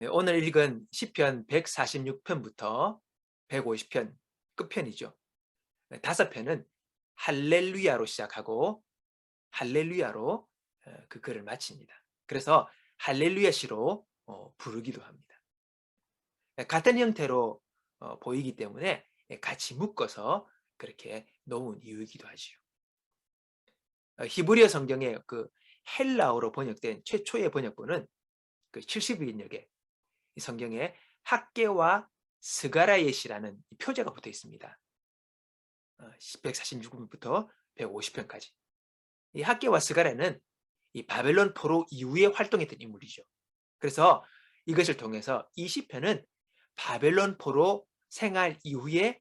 네, 오늘 읽은 시편 146편부터 150편 끝편이죠. 네, 다섯 편은 할렐루야로 시작하고 할렐루야로 그 글을 마칩니다. 그래서 할렐루야시로 부르기도 합니다. 네, 같은 형태로 보이기 때문에 같이 묶어서 그렇게 놓은 이유이기도 하지요. 히브리어 성경의 그 헬라어로 번역된 최초의 번역본은 그 70인역에 이 성경에 학개와 스가랴의시라는 표제가 붙어 있습니다. 146편부터 150편까지. 이 학개와 스가랴는 이 바벨론 포로 이후에 활동했던 인물이죠. 그래서 이것을 통해서 이 시편은 바벨론 포로 생활 이후에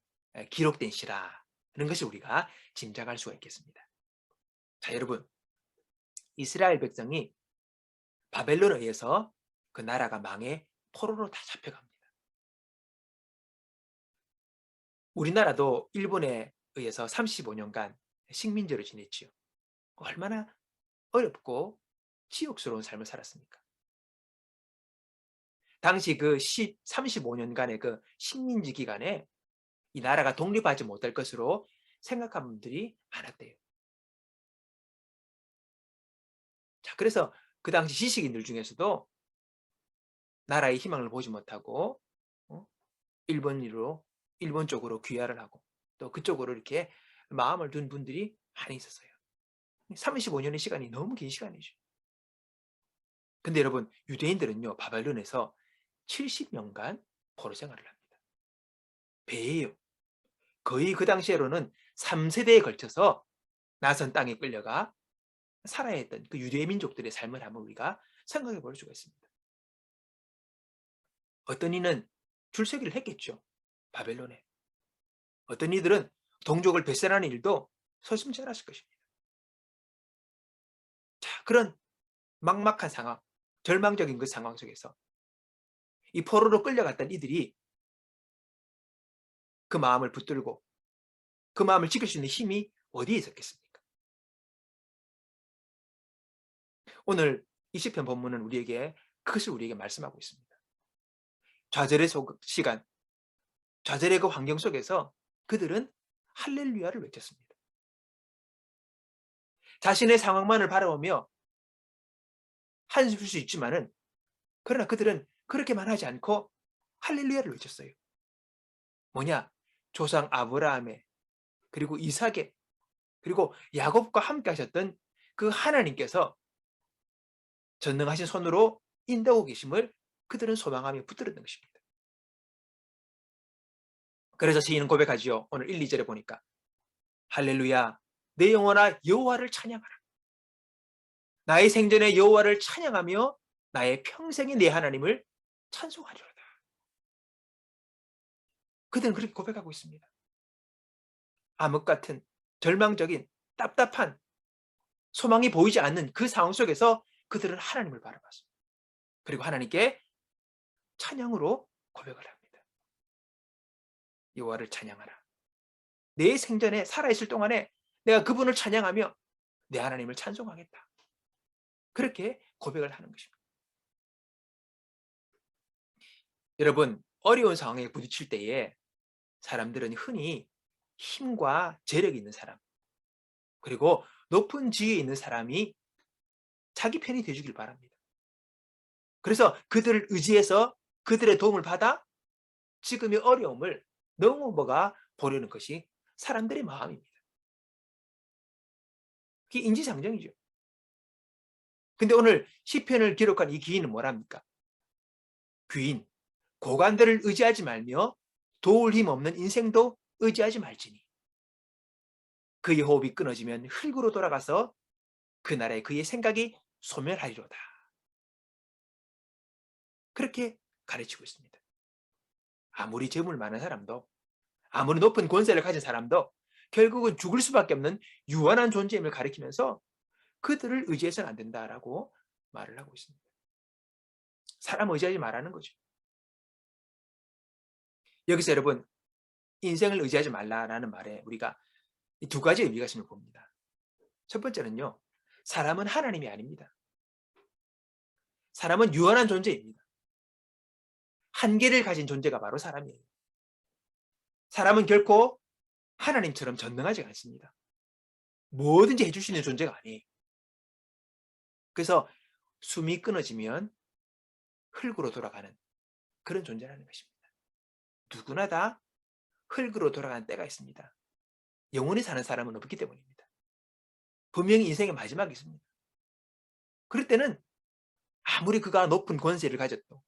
기록된 시라는 것을 우리가 짐작할 수가 있겠습니다. 자, 여러분, 이스라엘 백성이 바벨론에 의해서 그 나라가 망해 포로로 다 잡혀갑니다. 우리나라도 일본에 의해서 35년간 식민지로 지냈지요. 얼마나 어렵고 치욕스러운 삶을 살았습니까? 당시 그 35년간의 그 식민지 기간에 이 나라가 독립하지 못할 것으로 생각한 분들이 많았대요. 자, 그래서 그 당시 지식인들 중에서도 나라의 희망을 보지 못하고 어? 일본 쪽으로 귀화를 하고 또 그쪽으로 이렇게 마음을 둔 분들이 많이 있었어요. 35년의 시간이 너무 긴 시간이죠. 근데 여러분, 유대인들은요, 바벨론에서 70년간 포로 생활을 합니다. 배예요. 거의 그 당시에로는 3세대에 걸쳐서 나선 땅에 끌려가 살아야 했던 그 유대 민족들의 삶을 한번 우리가 생각해 볼 수가 있습니다. 어떤 이는 출세기를 했겠죠. 바벨론에. 어떤 이들은 동족을 배신하는 일도 서슴지 않았을 것입니다. 자, 그런 막막한 상황, 절망적인 그 상황 속에서 이 포로로 끌려갔던 이들이 그 마음을 붙들고 그 마음을 지킬 수 있는 힘이 어디에 있었겠습니까? 오늘 이 시편 본문은 우리에게 그것을 우리에게 말씀하고 있습니다. 좌절의 시간, 좌절의 그 환경 속에서 그들은 할렐루야를 외쳤습니다. 자신의 상황만을 바라보며 한숨 쉴 수 있지만은 그러나 그들은 그렇게만 하지 않고 할렐루야를 외쳤어요. 뭐냐? 조상 아브라함의 그리고 이삭의 그리고 야곱과 함께 하셨던 그 하나님께서 전능하신 손으로 인도하고 계심을 그들은 소망하며 붙들었던 것입니다. 그래서 시인은 고백하지요. 오늘 1, 2절에 보니까 할렐루야 내 영혼아 여호와를 찬양하라. 나의 생전에 여호와를 찬양하며 나의 평생에 내 하나님을 찬송하리로다. 그들은 그렇게 고백하고 있습니다. 암흑 같은 절망적인 답답한 소망이 보이지 않는 그 상황 속에서 그들은 하나님을 바라봤습니다. 그리고 하나님께 찬양으로 고백을 합니다. 여호와를 찬양하라. 내 생전에 살아있을 동안에 내가 그분을 찬양하며 내 하나님을 찬송하겠다. 그렇게 고백을 하는 것입니다. 여러분, 어려운 상황에 부딪힐 때에 사람들은 흔히 힘과 재력이 있는 사람, 그리고 높은 지위에 있는 사람이 자기 편이 되주길 바랍니다. 그래서 그들을 의지해서 그들의 도움을 받아 지금의 어려움을 넘어가 보려는 것이 사람들의 마음입니다. 그게 인지상정이죠. 근데 오늘 시편을 기록한 이 귀인은 뭐랍니까? 귀인, 고관들을 의지하지 말며 도울 힘 없는 인생도 의지하지 말지니 그의 호흡이 끊어지면 흙으로 돌아가서 그날에 그의 생각이 소멸하리로다. 그렇게 가르치고 있습니다. 아무리 재물 많은 사람도 아무리 높은 권세를 가진 사람도 결국은 죽을 수밖에 없는 유한한 존재임을 가리키면서 그들을 의지해서는 안 된다라고 말을 하고 있습니다. 사람 의지하지 말라는 거죠. 여기서 여러분 인생을 의지하지 말라라는 말에 우리가 두 가지 의미가 있음을 봅니다. 첫 번째는요. 사람은 하나님이 아닙니다. 사람은 유한한 존재입니다. 한계를 가진 존재가 바로 사람이에요. 사람은 결코 하나님처럼 전능하지 않습니다. 뭐든지 해줄 수 있는 존재가 아니에요. 그래서 숨이 끊어지면 흙으로 돌아가는 그런 존재라는 것입니다. 누구나 다 흙으로 돌아가는 때가 있습니다. 영원히 사는 사람은 없기 때문입니다. 분명히 인생의 마지막이 있습니다. 그럴 때는 아무리 그가 높은 권세를 가졌도,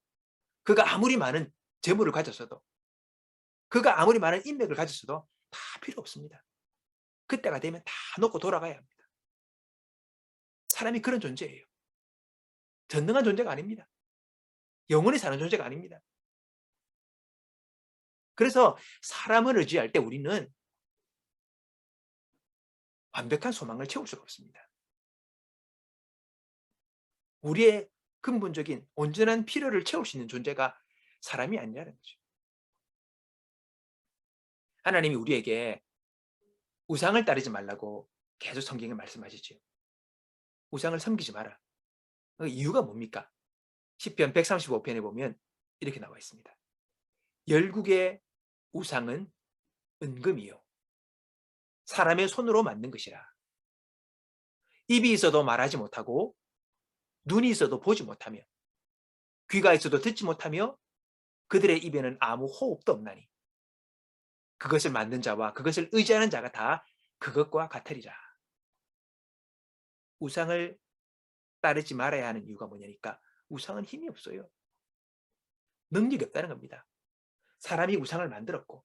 그가 아무리 많은 재물을 가졌어도, 그가 아무리 많은 인맥을 가졌어도 다 필요 없습니다. 그때가 되면 다 놓고 돌아가야 합니다. 사람이 그런 존재예요. 전능한 존재가 아닙니다. 영원히 사는 존재가 아닙니다. 그래서 사람을 의지할 때 우리는 완벽한 소망을 채울 수가 없습니다. 우리의 근본적인 온전한 필요를 채울 수 있는 존재가 사람이 아니라는 거죠. 하나님이 우리에게 우상을 따르지 말라고 계속 성경에 말씀하시죠. 우상을 섬기지 마라. 그 이유가 뭡니까? 시편 135편에 보면 이렇게 나와 있습니다. 열국의 우상은 은금이요 사람의 손으로 만든 것이라. 입이 있어도 말하지 못하고 눈이 있어도 보지 못하며 귀가 있어도 듣지 못하며 그들의 입에는 아무 호흡도 없나니 그것을 만든 자와 그것을 의지하는 자가 다 그것과 같으리라. 우상을 따르지 말아야 하는 이유가 뭐냐니까 우상은 힘이 없어요. 능력이 없다는 겁니다. 사람이 우상을 만들었고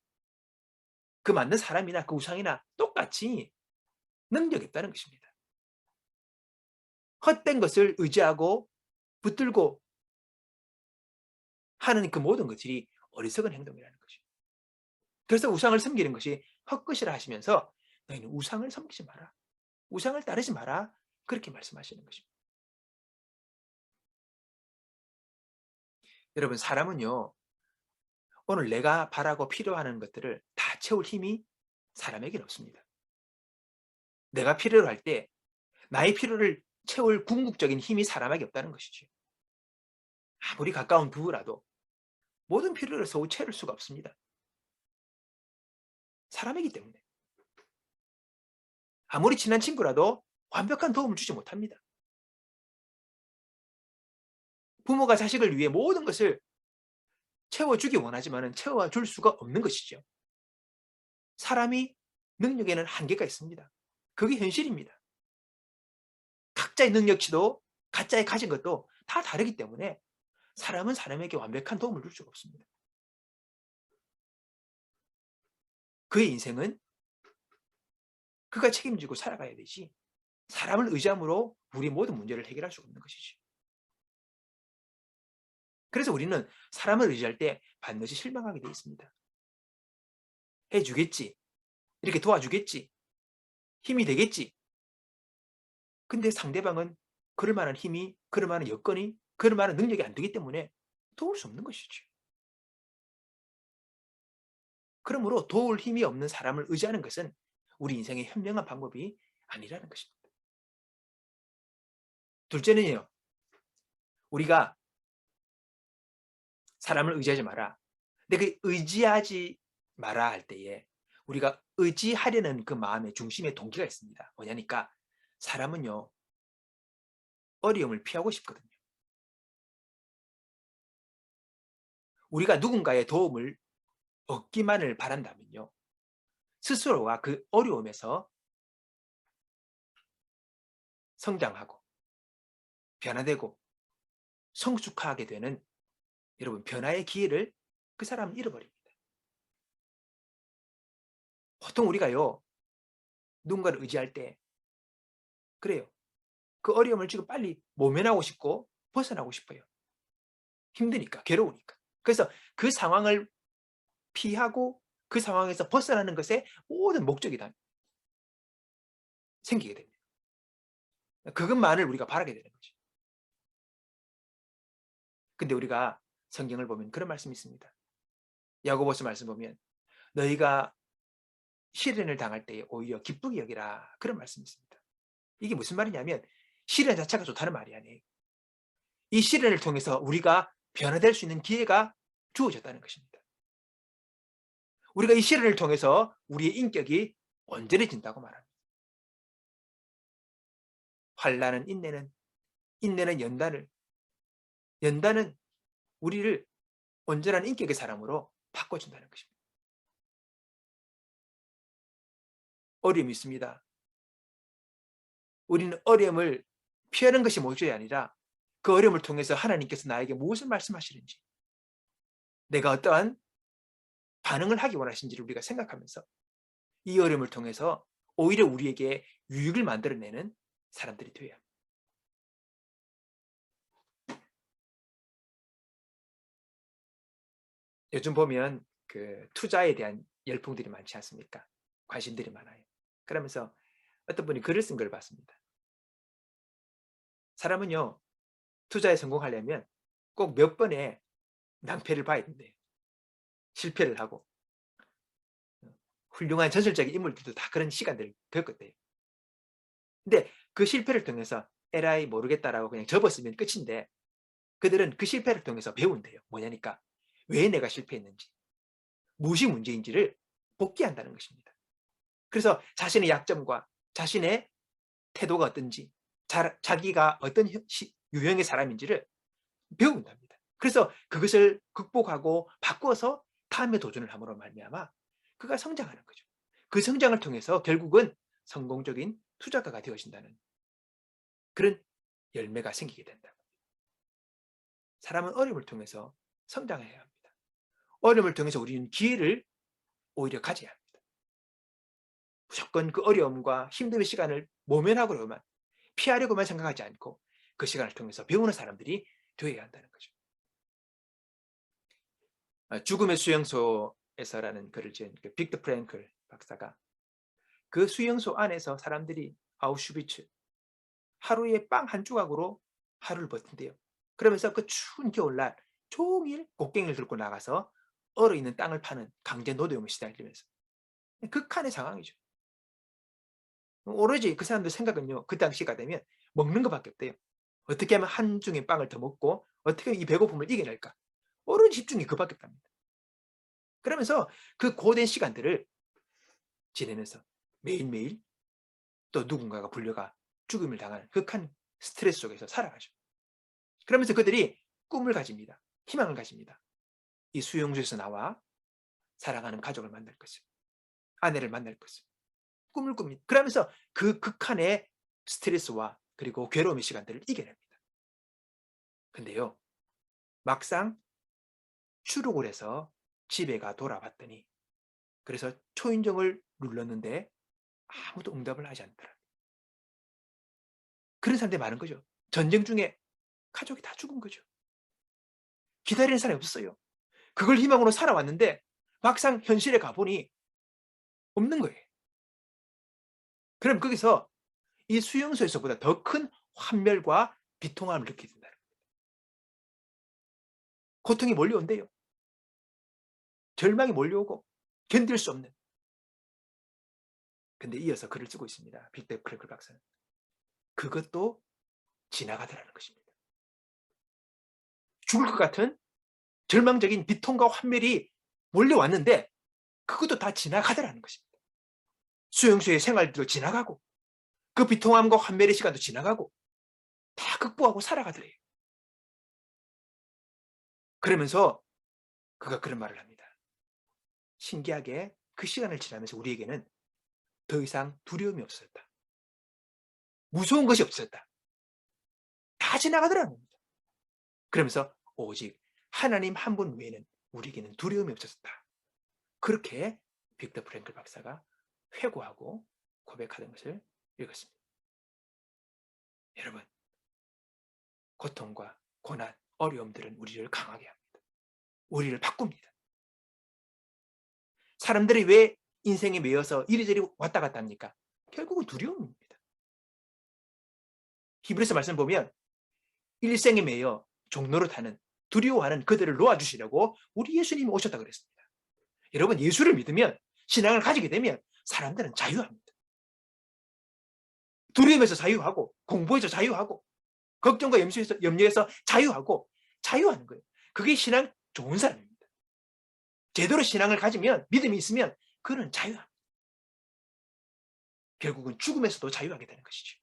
그 만든 사람이나 그 우상이나 똑같이 능력이 없다는 것입니다. 헛된 것을 의지하고 붙들고 하는 그 모든 것들이 어리석은 행동이라는 것이죠. 그래서 우상을 섬기는 것이 헛것이라 하시면서 너희는 우상을 섬기지 마라. 우상을 따르지 마라. 그렇게 말씀하시는 것입니다. 여러분 사람은요. 오늘 내가 바라고 필요하는 것들을 다 채울 힘이 사람에게는 없습니다. 내가 필요로 할 때 나의 필요를 채울 궁극적인 힘이 사람에게 없다는 것이죠. 아무리 가까운 부부라도 모든 필요를 서로 채울 수가 없습니다. 사람이기 때문에. 아무리 친한 친구라도 완벽한 도움을 주지 못합니다. 부모가 자식을 위해 모든 것을 채워주기 원하지만 채워줄 수가 없는 것이죠. 사람이 능력에는 한계가 있습니다. 그게 현실입니다. 각자의 능력치도 각자의 가진 것도 다 다르기 때문에 사람은 사람에게 완벽한 도움을 줄 수가 없습니다. 그의 인생은 그가 책임지고 살아가야 되지 사람을 의지함으로 우리 모든 문제를 해결할 수가 없는 것이지. 그래서 우리는 사람을 의지할 때 반드시 실망하게 되어 있습니다. 해주겠지. 이렇게 도와주겠지. 힘이 되겠지. 근데 상대방은 그럴 만한 힘이, 그럴 만한 여건이, 그럴 만한 능력이 안 되기 때문에 도울 수 없는 것이죠. 그러므로 도울 힘이 없는 사람을 의지하는 것은 우리 인생의 현명한 방법이 아니라는 것입니다. 둘째는요. 우리가 사람을 의지하지 마라. 근데 그 의지하지 마라 할 때에 우리가 의지하려는 그 마음의 중심에 동기가 있습니다. 뭐냐니까 사람은요. 어려움을 피하고 싶거든요. 우리가 누군가의 도움을 얻기만을 바란다면요. 스스로가 그 어려움에서 성장하고 변화되고 성숙하게 되는 여러분 변화의 기회를 그 사람은 잃어버립니다. 보통 우리가요. 누군가를 의지할 때 그래요. 그 어려움을 지금 빨리 모면하고 싶고 벗어나고 싶어요. 힘드니까 괴로우니까. 그래서 그 상황을 피하고 그 상황에서 벗어나는 것에 모든 목적이 다 생기게 됩니다. 그것만을 우리가 바라게 되는 거죠. 근데 우리가 성경을 보면 그런 말씀이 있습니다. 야고보서 말씀 보면 너희가 시련을 당할 때에 오히려 기쁘게 여기라 그런 말씀이 있습니다. 이게 무슨 말이냐면 시련 자체가 좋다는 말이 아니에요. 이 시련을 통해서 우리가 변화될 수 있는 기회가 주어졌다는 것입니다. 우리가 이 시련을 통해서 우리의 인격이 온전해진다고 말합니다. 환난은 인내는, 인내는 연단을, 연단은 우리를 온전한 인격의 사람으로 바꿔준다는 것입니다. 어려움이 있습니다. 우리는 어려움을 피하는 것이 목적이 아니라 그 어려움을 통해서 하나님께서 나에게 무엇을 말씀하시는지, 내가 어떠한 반응을 하기 원하시는지를 우리가 생각하면서 이 어려움을 통해서 오히려 우리에게 유익을 만들어내는 사람들이 되어야 합니다. 요즘 보면 그 투자에 대한 열풍들이 많지 않습니까? 관심들이 많아요. 그러면서 어떤 분이 글을 쓴 걸 봤습니다. 사람은요, 투자에 성공하려면 꼭 몇 번의 낭패를 봐야 된대요. 실패를 하고. 훌륭한 전설적인 인물들도 다 그런 시간들을 겪었대요. 근데 그 실패를 통해서 에라이 모르겠다라고 그냥 접었으면 끝인데, 그들은 그 실패를 통해서 배운대요. 뭐냐니까 왜 내가 실패했는지, 무엇이 문제인지를 복귀한다는 것입니다. 그래서 자신의 약점과 자신의 태도가 어떤지, 자기가 어떤 유형의 사람인지를 배운답니다. 그래서 그것을 극복하고 바꿔서 다음에 도전을 함으로 말미암아 그가 성장하는 거죠. 그 성장을 통해서 결국은 성공적인 투자가가 되어진다는 그런 열매가 생기게 된다. 사람은 어려움을 통해서 성장해야 합니다. 어려움을 통해서 우리는 기회를 오히려 가져야 합니다. 무조건 그 어려움과 힘듦의 시간을 모면하고만 피하려고만 생각하지 않고 그 시간을 통해서 배우는 사람들이 되어야 한다는 거죠. 죽음의 수용소에서라는 글을 지은 그 빅터 프랭클 박사가 그 수용소 안에서 사람들이 아우슈비츠 하루에 빵 한 조각으로 하루를 버틴대요. 그러면서 그 추운 겨울날 종일 곡괭이를 들고 나가서 얼어있는 땅을 파는 강제 노동에 시달리면서 극한의 상황이죠. 오로지 그 사람들 생각은요, 그 당시가 되면 먹는 것밖에 없대요. 어떻게 하면 한 중의 빵을 더 먹고 어떻게 하면 이 배고픔을 이겨낼까, 오로지 집중이 그밖에 없답니다. 그러면서 그 고된 시간들을 지내면서 매일매일 또 누군가가 불려가 죽음을 당하는 극한 스트레스 속에서 살아가죠. 그러면서 그들이 꿈을 가집니다. 희망을 가집니다. 이 수용소에서 나와 사랑하는 가족을 만날 것을, 아내를 만날 것을 꿈을 꿉니다. 그러면서 그 극한의 스트레스와 그리고 괴로움의 시간들을 이겨냅니다. 근데요, 막상 출국을 해서 집에가 돌아왔더니, 그래서 초인종을 눌렀는데 아무도 응답을 하지 않더라. 그런 사람들이 많은 거죠. 전쟁 중에 가족이 다 죽은 거죠. 기다리는 사람이 없었어요. 그걸 희망으로 살아왔는데 막상 현실에 가보니 없는 거예요. 그럼 거기서 이 수용소에서보다 더 큰 환멸과 비통함을 느끼게 된다는 거예요. 고통이 몰려온대요. 절망이 몰려오고 견딜 수 없는. 근데 이어서 글을 쓰고 있습니다. 빅터 프랭클 박사는. 그것도 지나가더라는 것입니다. 죽을 것 같은 절망적인 비통과 환멸이 몰려왔는데 그것도 다 지나가더라는 것입니다. 수용소의 생활도 지나가고 그 비통함과 환멸의 시간도 지나가고 다 극복하고 살아가더래요. 그러면서 그가 그런 말을 합니다. 신기하게 그 시간을 지나면서 우리에게는 더 이상 두려움이 없었다. 무서운 것이 없었다. 다 지나가더라는 겁니다. 그러면서 오직 하나님 한 분 외에는 우리에게는 두려움이 없었다. 그렇게 빅터 프랭클 박사가 회고하고 고백하는 것을 읽었습니다. 여러분, 고통과 고난, 어려움들은 우리를 강하게 합니다. 우리를 바꿉니다. 사람들이 왜 인생에 매여서 이리저리 왔다 갔다 합니까? 결국은 두려움입니다. 히브리서 말씀 보면 일생에 매여 종로를 타는, 두려워하는 그들을 놓아주시려고 우리 예수님이 오셨다 그랬습니다. 여러분, 예수를 믿으면, 신앙을 가지게 되면 사람들은 자유합니다. 두려움에서 자유하고, 공부에서 자유하고, 걱정과 염려에서 자유하고, 자유하는 거예요. 그게 신앙 좋은 사람입니다. 제대로 신앙을 가지면, 믿음이 있으면 그는 자유합니다. 결국은 죽음에서도 자유하게 되는 것이죠.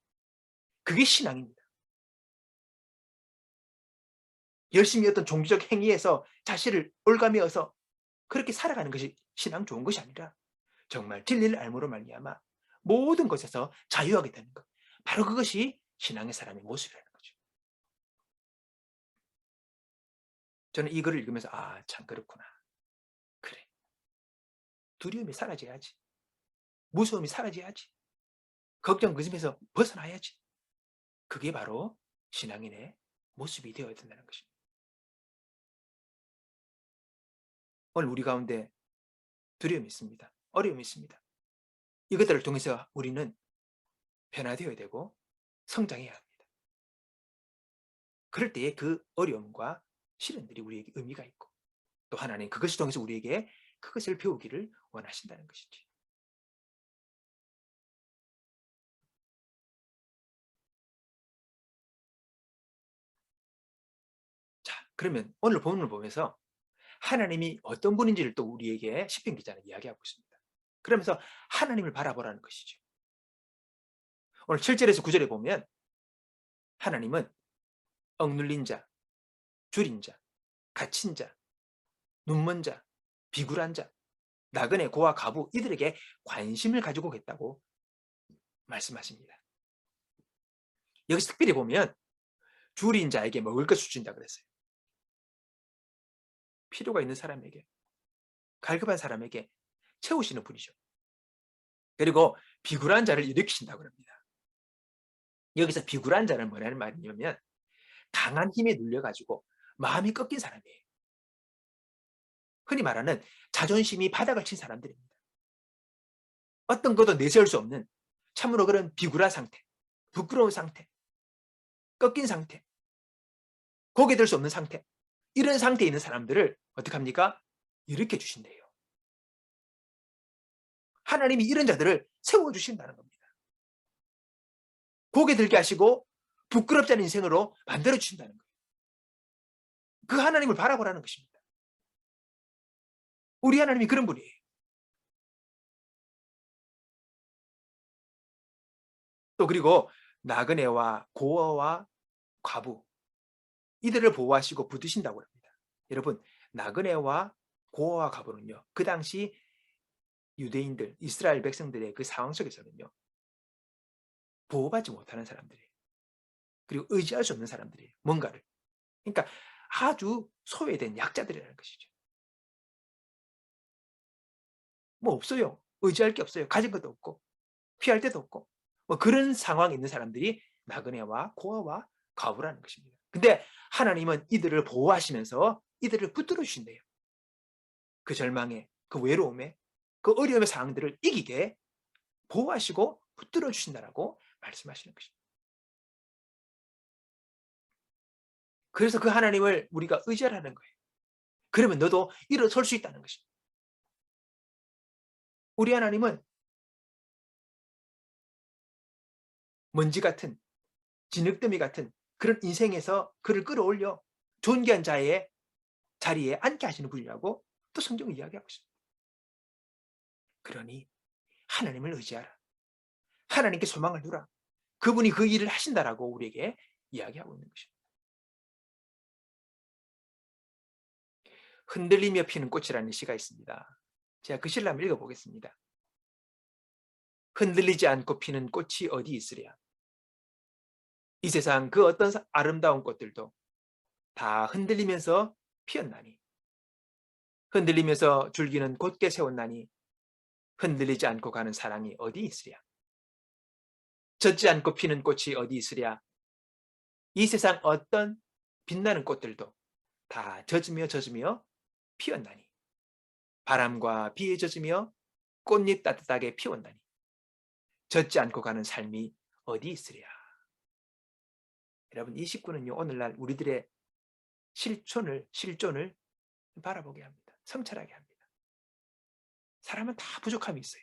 그게 신앙입니다. 열심히 어떤 종교적 행위에서 자신을 올가매어서 그렇게 살아가는 것이 신앙 좋은 것이 아니라 정말 진리를 알므로 말미암아 모든 것에서 자유하게 되는 것. 바로 그것이 신앙의 사람의 모습이라는 거죠. 저는 이 글을 읽으면서 참 그렇구나. 그래. 두려움이 사라져야지. 무서움이 사라져야지. 걱정 그 집에서 벗어나야지. 그게 바로 신앙인의 모습이 되어야 된다는 것입니다. 오늘 우리 가운데 두려움이 있습니다. 어려움이 있습니다. 이것들을 통해서 우리는 변화되어야 되고 성장해야 합니다. 그럴 때에 그 어려움과 시련들이 우리에게 의미가 있고 또 하나님 그것을 통해서 우리에게 그것을 배우기를 원하신다는 것이지. 자, 그러면 오늘 본문을 보면서 하나님이 어떤 분인지를 또 우리에게 시편 기자는 이야기하고 있습니다. 그러면서 하나님을 바라보라는 것이죠. 오늘 7절에서 9절에 보면 하나님은 억눌린 자, 줄인 자, 갇힌 자, 눈먼 자, 비굴한 자, 나그네, 고아, 과부 이들에게 관심을 가지고 있다고 말씀하십니다. 여기서 특별히 보면 줄인 자에게 먹을 것을 주신다 그랬어요. 필요가 있는 사람에게, 갈급한 사람에게 채우시는 분이죠. 그리고 비굴한 자를 일으키신다고 합니다. 여기서 비굴한 자는 뭐라는 말이냐면 강한 힘에 눌려가지고 마음이 꺾인 사람이에요. 흔히 말하는 자존심이 바닥을 친 사람들입니다. 어떤 것도 내세울 수 없는 참으로 그런 비굴한 상태, 부끄러운 상태, 꺾인 상태, 고개 들 수 없는 상태, 이런 상태에 있는 사람들을 어떻게 합니까? 일으켜 주신대요. 하나님이 이런 자들을 세워주신다는 겁니다. 고개 들게 하시고 부끄럽지 않은 인생으로 만들어 주신다는 거예요. 그 하나님을 바라보라는 것입니다. 우리 하나님이 그런 분이에요. 또 그리고 나그네와 고아와 과부 이들을 보호하시고 붙드신다고 합니다. 여러분, 나그네와 고아와 과부는요, 그 당시 유대인들, 이스라엘 백성들의 그 상황 속에서는요, 보호받지 못하는 사람들이에요. 그리고 의지할 수 없는 사람들이에요. 뭔가를. 그러니까 아주 소외된 약자들이라는 것이죠. 뭐 없어요. 의지할 게 없어요. 가진 것도 없고 피할 데도 없고 뭐 그런 상황에 있는 사람들이 나그네와 고아와 과부라는 것입니다. 근데 하나님은 이들을 보호하시면서 이들을 붙들어 주신대요. 그 절망에, 그 외로움에, 그 어려움의 상황들을 이기게 보호하시고 붙들어 주신다라고 말씀하시는 것입니다. 그래서 그 하나님을 우리가 의지하라는 거예요. 그러면 너도 일어설 수 있다는 것입니다. 우리 하나님은 먼지 같은 진흙더미 같은 그런 인생에서 그를 끌어올려 존귀한 자의 자리에 앉게 하시는 분이라고 또 성경은 이야기하고 있습니다. 그러니 하나님을 의지하라. 하나님께 소망을 두라. 그분이 그 일을 하신다라고 우리에게 이야기하고 있는 것입니다. 흔들리며 피는 꽃이라는 시가 있습니다. 제가 그 시를 한번 읽어보겠습니다. 흔들리지 않고 피는 꽃이 어디 있으랴. 이 세상 그 어떤 아름다운 꽃들도 다 흔들리면서 피었나니 흔들리면서 줄기는 곧게 세웠나니 흔들리지 않고 가는 사랑이 어디 있으랴. 젖지 않고 피는 꽃이 어디 있으랴. 이 세상 어떤 빛나는 꽃들도 다 젖으며 피었나니 바람과 비에 젖으며 꽃잎 따뜻하게 피웠나니 젖지 않고 가는 삶이 어디 있으랴. 여러분, 이 식구는요, 오늘날 우리들의 실존을 바라보게 합니다. 성찰하게 합니다. 사람은 다 부족함이 있어요.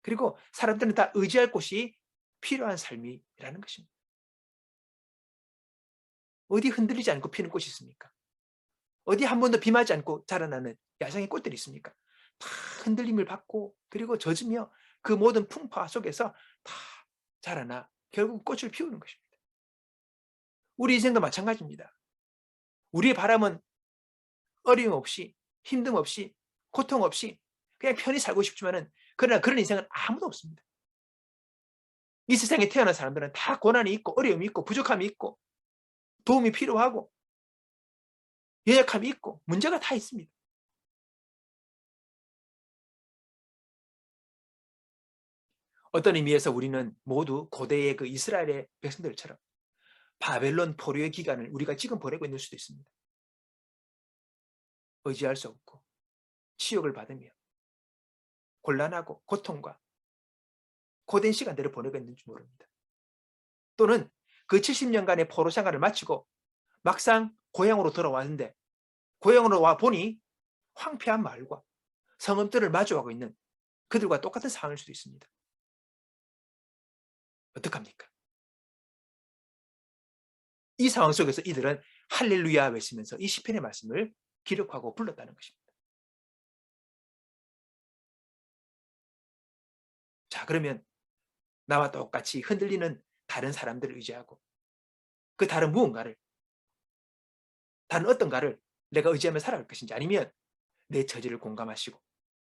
그리고 사람들은 다 의지할 곳이 필요한 삶이라는 것입니다. 어디 흔들리지 않고 피는 꽃이 있습니까? 어디 한 번도 비 맞지 않고 자라나는 야생의 꽃들이 있습니까? 다 흔들림을 받고 그리고 젖으며 그 모든 풍파 속에서 다 자라나 결국 꽃을 피우는 것입니다. 우리 인생도 마찬가지입니다. 우리의 바람은 어려움 없이 힘듦 없이 고통 없이 그냥 편히 살고 싶지만은 그러나 그런 인생은 아무도 없습니다. 이 세상에 태어난 사람들은 다 고난이 있고 어려움이 있고 부족함이 있고 도움이 필요하고 연약함이 있고 문제가 다 있습니다. 어떤 의미에서 우리는 모두 고대의 그 이스라엘의 백성들처럼 바벨론 포로의 기간을 우리가 지금 보내고 있는 수도 있습니다. 의지할 수 없고 치욕을 받으며 곤란하고 고통과 고된 시간들을 보내고 있는지 모릅니다. 또는 그 70년간의 포로 생활을 마치고 막상 고향으로 돌아왔는데 고향으로 와 보니 황폐한 마을과 성읍들을 마주하고 있는 그들과 똑같은 상황일 수도 있습니다. 어떡합니까? 이 상황 속에서 이들은 할렐루야 외치면서 이 시편의 말씀을 기록하고 불렀다는 것입니다. 자, 그러면 나와 똑같이 흔들리는 다른 사람들을 의지하고 그 다른 무언가를, 다른 어떤가를 내가 의지하며 살아갈 것인지, 아니면 내 처지를 공감하시고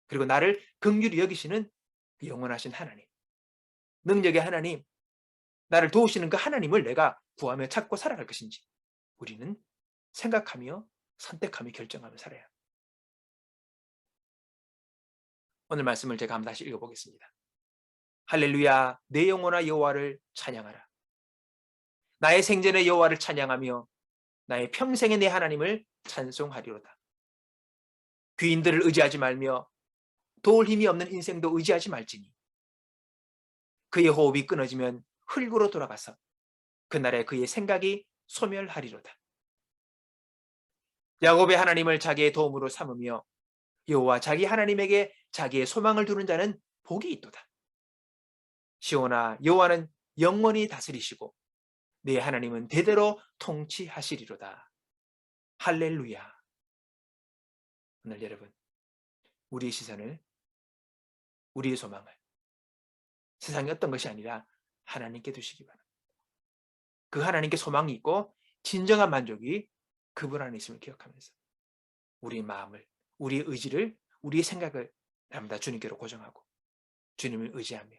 그리고 나를 긍휼히 여기시는 그 영원하신 하나님, 능력의 하나님, 나를 도우시는 그 하나님을 내가 구하며 찾고 살아갈 것인지 우리는 생각하며 선택하며 결정하며 살아야 합니다. 오늘 말씀을 제가 한번 다시 읽어보겠습니다. 할렐루야, 내 영혼아 여호와를 찬양하라. 나의 생전의 여호와를 찬양하며 나의 평생의 내 하나님을 찬송하리로다. 귀인들을 의지하지 말며 도울 힘이 없는 인생도 의지하지 말지니 그의 호흡이 끊어지면 흙으로 돌아가서 그날에 그의 생각이 소멸하리로다. 야곱의 하나님을 자기의 도움으로 삼으며 여호와 자기 하나님에게 자기의 소망을 두는 자는 복이 있도다. 시온아, 여호와는 영원히 다스리시고 네 하나님은 대대로 통치하시리로다. 할렐루야. 오늘 여러분, 우리의 시선을, 우리의 소망을 세상의 어떤 것이 아니라 하나님께 두시기 바랍니다. 그 하나님께 소망이 있고 진정한 만족이 그분 안에 있음을 기억하면서 우리의 마음을, 우리의 의지를, 우리의 생각을 날마다 주님께로 고정하고 주님을 의지하며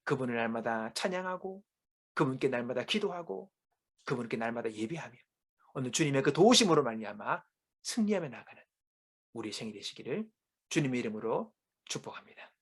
그분을 날마다 찬양하고 그분께 날마다 기도하고 그분께 날마다 예배하며 오늘 주님의 그 도우심으로 말미암아 승리하며 나가는 우리의 생이 되시기를 주님의 이름으로 축복합니다.